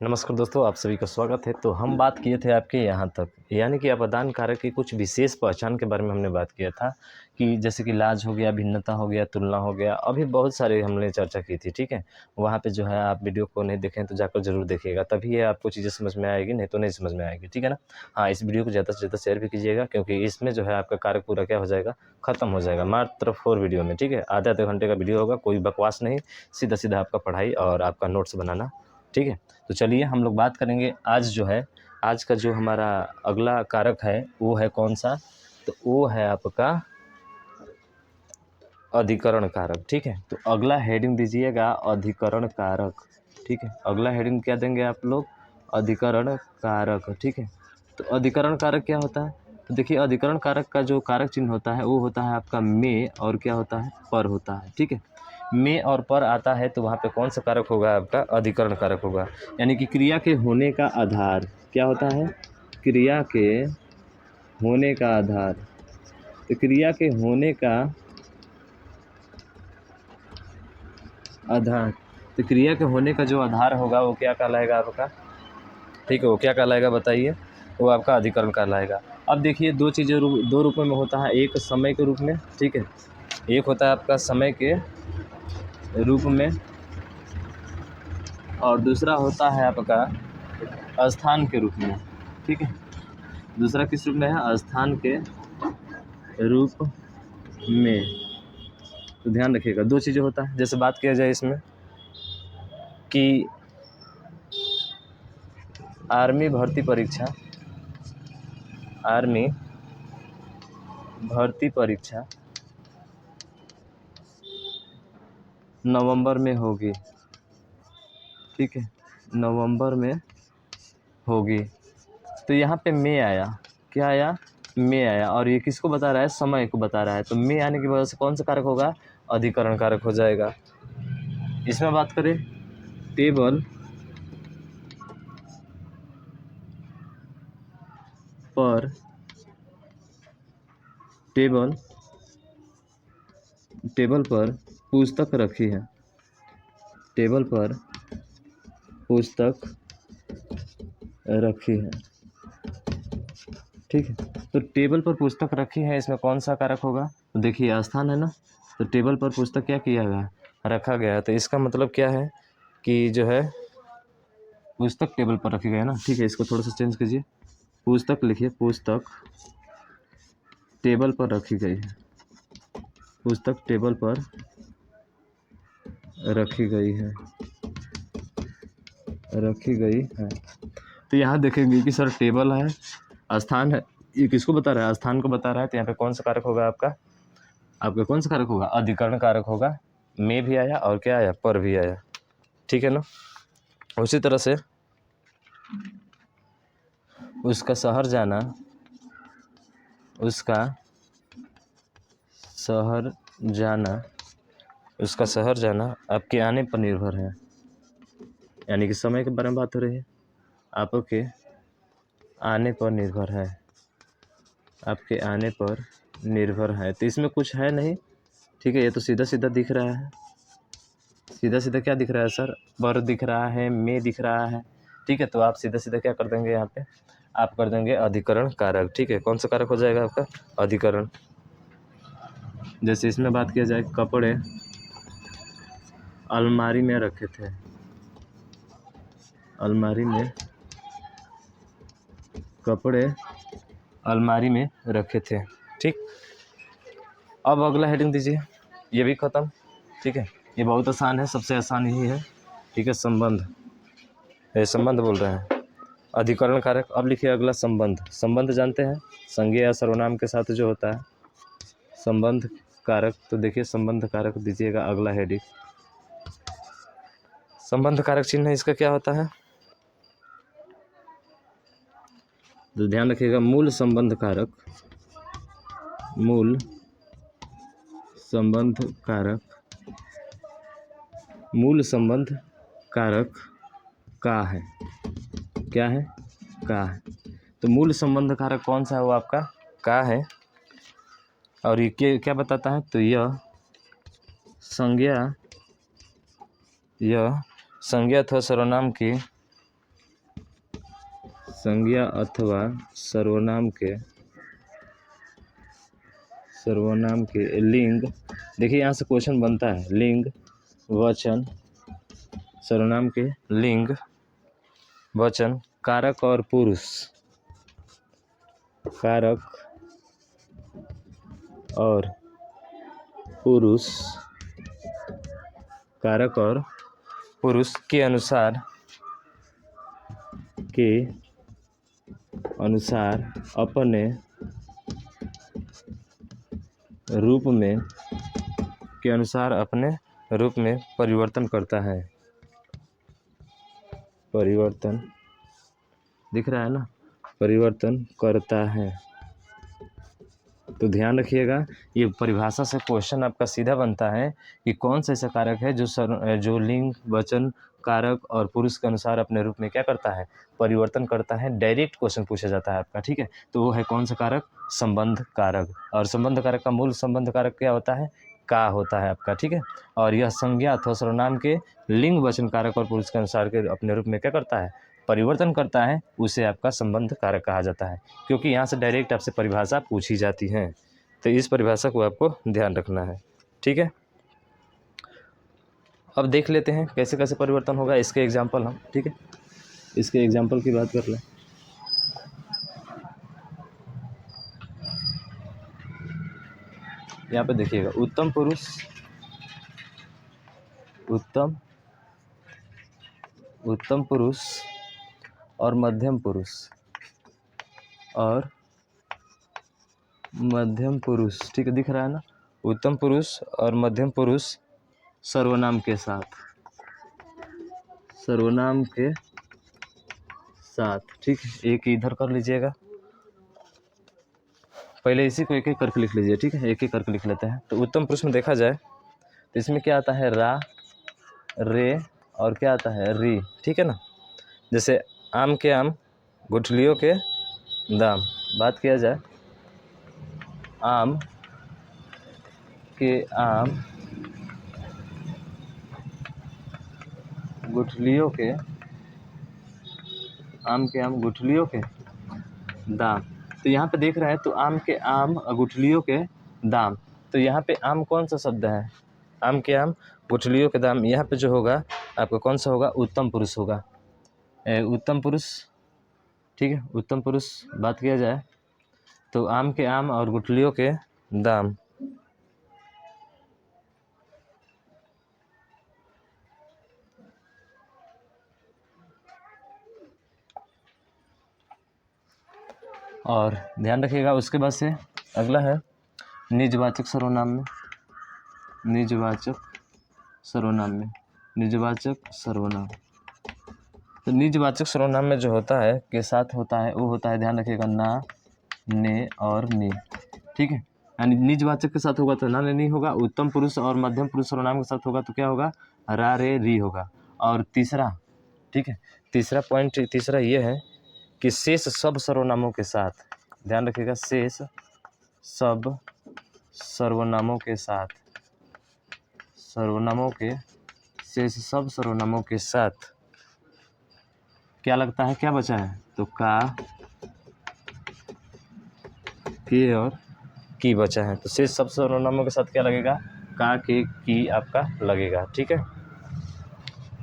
नमस्कार दोस्तों, आप सभी का स्वागत है। तो हम बात किए थे आपके यहाँ तक, यानी कि अपदान कारक की कुछ विशेष पहचान के बारे में हमने बात किया था कि जैसे कि लाज हो गया, भिन्नता हो गया, तुलना हो गया, अभी बहुत सारे हमने चर्चा की थी। ठीक है, वहाँ पे जो है आप वीडियो को नहीं देखें तो जाकर ज़रूर देखिएगा, तभी ये आपको चीज़ें समझ में आएगी, नहीं तो नहीं समझ में आएगी। ठीक है ना। हाँ, इस वीडियो को ज़्यादा से ज़्यादा शेयर भी कीजिएगा, क्योंकि इसमें जो है आपका कार्य पूरा क्या हो जाएगा, ख़त्म हो जाएगा मात्र 4 वीडियो में। ठीक है, आधे घंटे का वीडियो होगा, कोई बकवास नहीं, सीधा सीधा आपका पढ़ाई और आपका नोट्स बनाना। ठीक है, तो चलिए हम लोग बात करेंगे आज जो है, आज का जो हमारा अगला कारक है वो है कौन सा, तो वो है आपका अधिकरण कारक। ठीक है, तो अगला हेडिंग दीजिएगा अधिकरण कारक। ठीक है, अगला हेडिंग क्या देंगे आप लोग, अधिकरण कारक। ठीक है, तो अधिकरण कारक क्या होता है, तो देखिए अधिकरण कारक का जो कारक चिन्ह होता है वो होता है आपका में, और क्या होता है, पर होता है। ठीक है, में और पर आता है तो वहाँ पे कौन सा कारक होगा, आपका अधिकरण कारक होगा। यानी कि क्रिया के होने का आधार क्या होता है, क्रिया के होने का आधार। तो क्रिया के होने का आधार, तो क्रिया के होने का जो आधार होगा वो क्या कहलाएगा आपका। ठीक है, वो क्या कहलाएगा बताइए, वो आपका अधिकरण कहलाएगा। अब देखिए दो चीज़ें दो रूपों में होता है, एक समय के रूप में, ठीक है, एक होता है आपका समय के रूप में, और दूसरा होता है आपका स्थान के रूप में। ठीक है, दूसरा किस रूप में है, स्थान के रूप में। तो ध्यान रखिएगा दो चीज़ें होता है। जैसे बात किया जाए इसमें कि आर्मी भर्ती परीक्षा, आर्मी भर्ती परीक्षा नवंबर में होगी। ठीक है, नवंबर में होगी। तो यहाँ पे में आया, क्या आया, में आया, और ये किसको बता रहा है, समय को बता रहा है। तो में आने की वजह से कौन सा कारक होगा, अधिकरण कारक हो जाएगा। इसमें बात करें टेबल पर, टेबल पर पुस्तक रखी है, टेबल पर पुस्तक रखी है। ठीक है, तो टेबल पर पुस्तक रखी है, इसमें कौन सा कारक होगा, तो देखिए स्थान है ना, तो टेबल पर पुस्तक क्या किया गया, रखा गया है। तो इसका मतलब क्या है कि जो है पुस्तक टेबल पर रखी गई है ना। ठीक है, इसको थोड़ा सा चेंज कीजिए, पुस्तक लिखिए, पुस्तक टेबल पर रखी गई है, पुस्तक टेबल पर रखी गई है, रखी गई है। तो यहाँ देखेंगे कि सर टेबल है, स्थान है, ये किसको बता रहा है, स्थान को बता रहा है। तो यहाँ पे कौन सा कारक होगा आपका, आपका कौन सा कारक होगा, अधिकरण कारक होगा। में भी आया और क्या आया, पर भी आया। ठीक है ना। उसी तरह से उसका शहर जाना, उसका शहर जाना, उसका शहर जाना आपके आने पर निर्भर है। यानी कि समय के बारे में बात हो रही है, आपके आने पर निर्भर है, आपके आने पर निर्भर है। तो इसमें कुछ है नहीं। ठीक है, ये तो सीधा सीधा दिख रहा है, सीधा सीधा क्या दिख रहा है सर, पर दिख रहा है, में दिख रहा है। ठीक है, तो आप सीधा सीधा क्या कर देंगे, यहाँ पे आप कर देंगे अधिकरण कारक। ठीक है, कौन सा कारक हो जाएगा आपका, अधिकरण। जैसे इसमें बात किया जाए, कपड़े अलमारी में रखे थे, अलमारी में, कपड़े अलमारी में रखे थे। ठीक, अब अगला हेडिंग दीजिए, ये भी ख़त्म। ठीक है, ये बहुत आसान है, सबसे आसान यही है। ठीक है, संबंध, ये संबंध बोल रहे हैं, अधिकरण कारक। अब लिखिए अगला संबंध, संबंध जानते हैं, संज्ञा या सर्वनाम के साथ जो होता है संबंध कारक। तो देखिए संबंध कारक दीजिएगा अगला हेडिंग, संबंध कारक चिन्ह इसका क्या होता है, तो ध्यान रखिएगा, मूल संबंध कारक, मूल संबंध कारक, मूल संबंध कारक का है, क्या है, का है। तो मूल संबंध कारक कौन सा है, वो आपका का है। और ये क्या बताता है, तो यह संज्ञा, यह संज्ञा अथवा सर्वनाम की संज्ञा अथवा सर्वनाम के लिंग, देखिए यहाँ से क्वेश्चन बनता है, लिंग, वचन, सर्वनाम के लिंग, वचन, कारक और पुरुष, कारक और पुरुष, कारक और पुरुष के अनुसार अपने रूप में परिवर्तन करता है। परिवर्तन दिख रहा है ना, परिवर्तन करता है। तो ध्यान रखिएगा, ये परिभाषा से क्वेश्चन आपका सीधा बनता है कि कौन सा ऐसा कारक है जो लिंग, वचन, कारक और पुरुष के अनुसार अपने रूप में क्या करता है, परिवर्तन करता है। डायरेक्ट क्वेश्चन पूछा जाता है आपका, ठीक है। तो वो है कौन सा कारक, संबंध कारक। और संबंध कारक का मूल संबंध कारक क्या होता है, का होता है आपका, ठीक है। और यह संज्ञा अथवा सर्वनाम के लिंग, वचन, कारक और पुरुष के अनुसार के अपने रूप में क्या करता है, परिवर्तन करता है, उसे आपका संबंध कारक कहा जाता है। क्योंकि यहाँ से डायरेक्ट आपसे परिभाषा पूछी जाती है, तो इस परिभाषा को आपको ध्यान रखना है, ठीक है। अब देख लेते हैं कैसे कैसे परिवर्तन होगा, इसके एग्जाम्पल हम, ठीक है, इसके एग्जाम्पल की बात कर लें। यहाँ पे देखिएगा, उत्तम पुरुष और मध्यम पुरुष, ठीक है, दिख रहा है ना, उत्तम पुरुष और मध्यम पुरुष सर्वनाम के साथ, ठीक है। एक इधर कर लीजिएगा, पहले इसी को एक एक करके लिख लीजिए, ठीक है, एक एक करके लिख लेते हैं। तो उत्तम पुरुष में देखा जाए तो इसमें क्या आता है, रा, रे और क्या आता है, री, ठीक है ना। जैसे आम के आम, गुठलियों के दाम, बात किया जाए, आम के आम, गुठलियों के दाम। तो यहाँ पे देख रहे हैं, तो आम के आम, गुठलियों के दाम, तो यहाँ पे आम कौन सा शब्द है, आम के आम, गुठलियों के दाम। यहाँ पे जो होगा आपका कौन सा होगा, उत्तम पुरुष होगा, उत्तम पुरुष, ठीक है। उत्तम पुरुष बात किया जाए तो आम के आम और गुठलियों के दाम, और ध्यान रखिएगा उसके बाद से अगला है निजवाचक सर्वनाम सर्वनाम। तो निजवाचक सर्वनाम में जो होता है के साथ होता है, वो होता है, ध्यान रखिएगा, ना, ने और नी, ठीक है। यानी निजवाचक के साथ होगा तो ना, ने, नी होगा। उत्तम पुरुष और मध्यम पुरुष सर्वनाम के साथ होगा तो क्या होगा, रा, रे, री होगा। और तीसरा, ठीक है, तीसरा ये है कि शेष सब सर्वनामों के साथ, ध्यान रखिएगा, शेष सब सर्वनामों के साथ क्या लगता है, क्या बचा है, तो का, के और की बचा है। तो शेष सब सर्वनामों के साथ क्या लगेगा, का, के, की आपका लगेगा, ठीक है।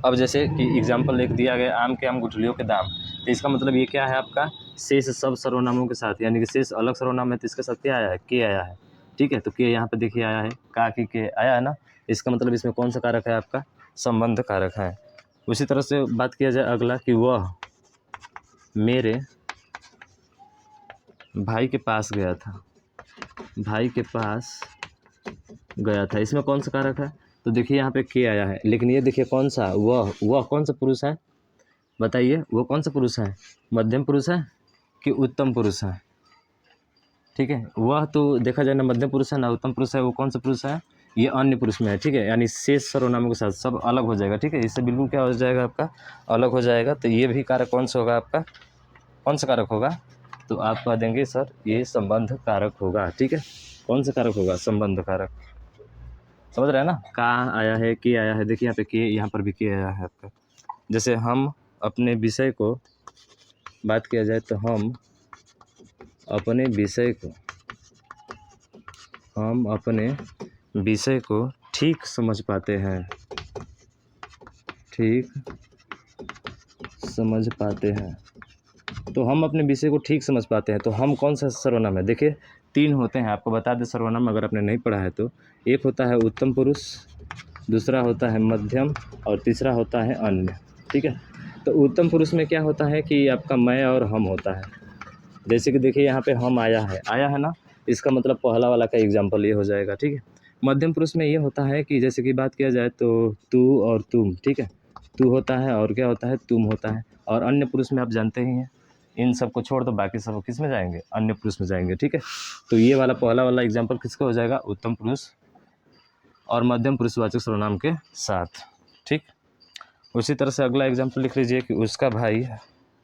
अब जैसे कि एग्जाम्पल एक दिया गया, आम के आम, गुठलियों के दाम, तो इसका मतलब ये क्या है आपका, शेष सब सर्वनामों के साथ, यानी कि शेष अलग सर्वनाम है तो इसके साथ क्या आया है, के आया है, ठीक है। तो के यहाँ पे देखिए आया है, का, की, के आया है ना, इसका मतलब इसमें कौन सा कारक है आपका, संबंध कारक है। उसी तरह से बात किया जाए अगला कि वह मेरे भाई के पास गया था, इसमें कौन सा कारक है, तो देखिए यहाँ पे के आया है, लेकिन ये देखिए कौन सा, वह कौन सा पुरुष है, बताइए, वो कौन सा पुरुष है, मध्यम पुरुष है कि उत्तम पुरुष है, ठीक है। वह तो देखा जाए ना मध्यम पुरुष है ना उत्तम पुरुष है, वो कौन सा पुरुष है, ये अन्य पुरुष में है, ठीक है। यानी शेष सर्वनामों के साथ सब अलग हो जाएगा, ठीक है, इससे बिल्कुल क्या हो जाएगा आपका, अलग हो जाएगा। तो ये भी कारक कौन सा होगा आपका, कौन सा कारक होगा, तो आप कह देंगे सर ये संबंध कारक होगा, ठीक है। कौन सा कारक होगा, संबंध कारक, समझ रहे हैं ना। का आया है, के आया है, देखिए यहाँ पे के, यहाँ पर भी के आया है आपका। जैसे हम अपने विषय को बात किया जाए तो हम अपने विषय को ठीक समझ पाते हैं, ठीक समझ पाते हैं। तो हम अपने विषय को ठीक समझ पाते हैं, तो हम कौन सा सर्वनाम है? देखिए 3 होते हैं, आपको बता दें सर्वनाम अगर आपने नहीं पढ़ा है तो। एक होता है उत्तम पुरुष, दूसरा होता है मध्यम और तीसरा होता है अन्य। ठीक है, तो उत्तम पुरुष में क्या होता है कि आपका मैं और हम होता है। जैसे कि देखिए यहाँ पे हम आया है ना, इसका मतलब पहला वाला का एग्जाम्पल ये हो जाएगा। ठीक है, मध्यम पुरुष में ये होता है कि जैसे कि बात किया जाए तो तू और तुम। ठीक है, तू होता है और क्या होता है, तुम होता है। और अन्य पुरुष में आप जानते ही हैं, इन सब को छोड़ दो बाकी सब किस में जाएंगे, अन्य पुरुष में जाएंगे। ठीक है, तो ये वाला पहला वाला एग्जाम्पल किसका हो जाएगा, उत्तम पुरुष और मध्यम पुरुषवाचक सर्वनाम के साथ। ठीक, उसी तरह से अगला एग्जाम्पल लिख लीजिए कि उसका भाई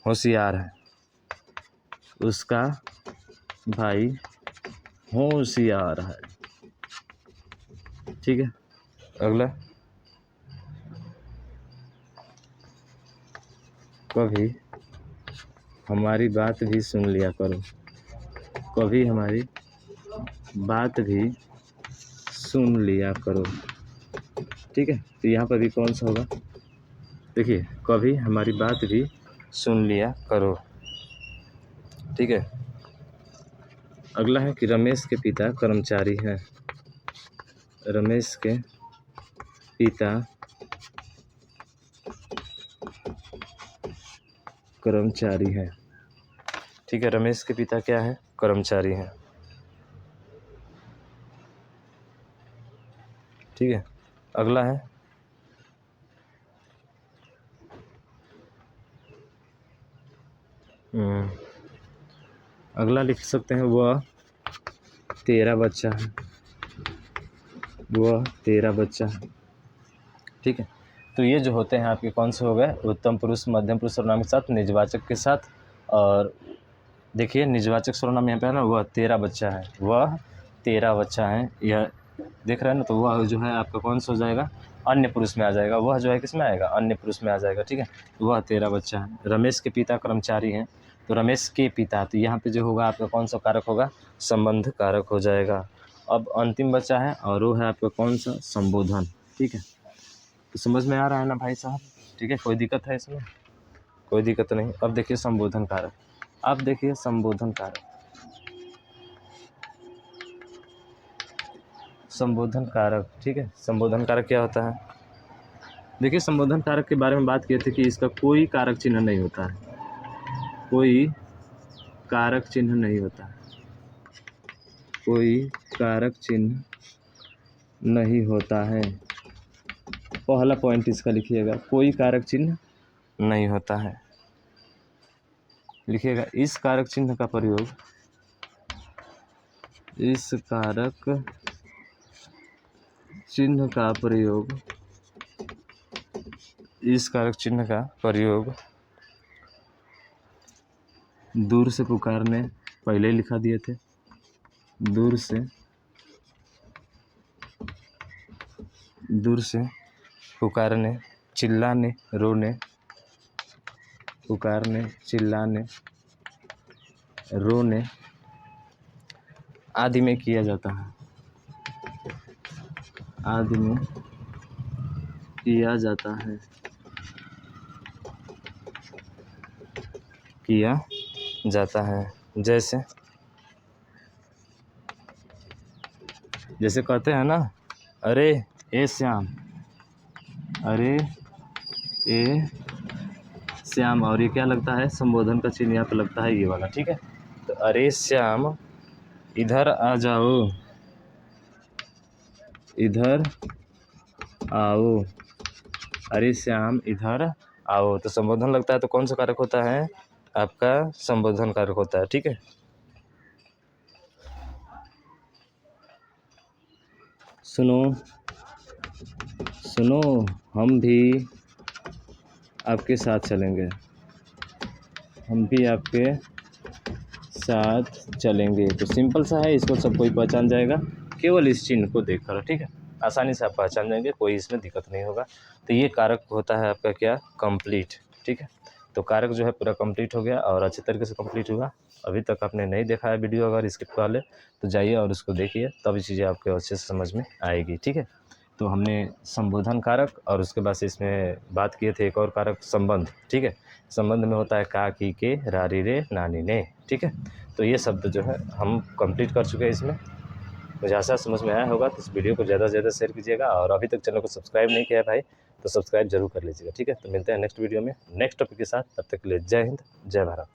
होशियार है, उसका भाई होशियार है। ठीक है, अगला, कभी हमारी बात भी सुन लिया करो, कभी हमारी बात भी सुन लिया करो। ठीक है, तो यहाँ पर भी कौन सा होगा, देखिए कभी हमारी बात भी सुन लिया करो। ठीक है, अगला है कि रमेश के पिता कर्मचारी हैं, रमेश के पिता कर्मचारी हैं। ठीक है, रमेश के पिता क्या है, कर्मचारी हैं। ठीक है, अगला है अगला लिख सकते हैं वह तेरा बच्चा है, वह तेरा बच्चा है। ठीक है, तो ये जो होते हैं आपके कौन से हो गए, उत्तम पुरुष, मध्यम पुरुष सर्वनाम के साथ, निजवाचक के साथ। और देखिए निजवाचक सर्वनाम यहाँ पे है ना, वह तेरा बच्चा है, वह तेरा बच्चा है, यह देख रहे हैं ना, तो वह जो है आपका कौन सा हो जाएगा, अन्य पुरुष में आ जाएगा। वह जो है किस में आएगा, अन्य पुरुष में आ जाएगा। ठीक है, वह तेरा बच्चा है। रमेश के पिता कर्मचारी हैं, तो रमेश के पिता, तो यहाँ पे जो होगा आपका कौन सा कारक होगा, संबंध कारक हो जाएगा। अब अंतिम बच्चा है और वो है आपका कौन सा, संबोधन। ठीक है, तो समझ में आ रहा है ना भाई साहब? ठीक है, कोई दिक्कत है इसमें? कोई दिक्कत नहीं। अब देखिए संबोधन कारक, अब देखिए संबोधन कारक, संबोधन कारक। ठीक है, संबोधन कारक क्या होता है, देखिए संबोधन कारक के बारे में बात किए थे कि इसका कोई कारक चिन्ह नहीं होता है, कोई कारक चिन्ह नहीं होता है, कोई कारक चिन्ह नहीं होता है। पहला पॉइंट इसका लिखिएगा, कोई कारक चिन्ह नहीं होता है। लिखिएगा इस कारक चिन्ह का प्रयोग, इस कारक चिन्ह का प्रयोग, इस कारक चिन्ह का प्रयोग दूर से पुकारने, पहले लिखा दिए थे, दूर से पुकारने, चिल्लाने, रोने, पुकारने, चिल्लाने, रोने आदि में किया जाता है, आदि में किया जाता है, किया जाता है। जैसे कहते हैं ना, अरे ए श्याम, अरे ए श्याम, और ये क्या लगता है, संबोधन का चिन्ह यहाँ पे लगता है ये वाला। ठीक है, तो अरे श्याम इधर आ जाओ, इधर आओ, अरे श्याम इधर आओ, तो संबोधन लगता है, तो कौन सा कारक होता है आपका, संबोधन कारक होता है। ठीक है, सुनो सुनो, हम भी आपके साथ चलेंगे, हम भी आपके साथ चलेंगे। तो सिंपल सा है, इसको सब कोई पहचान जाएगा केवल इस चिन्ह को देखकर। ठीक है, आसानी से आप पहचान जाएंगे, कोई इसमें दिक्कत नहीं होगा। तो ये कारक होता है आपका क्या, कंप्लीट। ठीक है, तो कारक जो है पूरा कंप्लीट हो गया और अच्छे तरीके से कंप्लीट हुआ। अभी तक आपने नहीं देखा है वीडियो अगर स्किप वाले, तो जाइए और उसको देखिए, तब चीज़ें आपको अच्छे से समझ में आएगी। ठीक है, तो हमने संबोधन कारक और उसके बाद से इसमें बात किए थे एक और कारक संबंध। ठीक है, संबंध में होता है का, की, के, रारी, रे, नानी, ने। ठीक है, तो ये शब्द जो है हम कंप्लीट कर चुके हैं इसमें। मुझे आशा समझ में आया होगा, तो इस वीडियो को ज़्यादा से ज़्यादा शेयर कीजिएगा और अभी तक चैनल को सब्सक्राइब नहीं किया है भाई, तो सब्सक्राइब जरूर कर लीजिएगा। ठीक है, तो मिलते हैं नेक्स्ट वीडियो में नेक्स्ट टॉपिक के साथ। तब तक के लिए जय हिंद, जय भारत।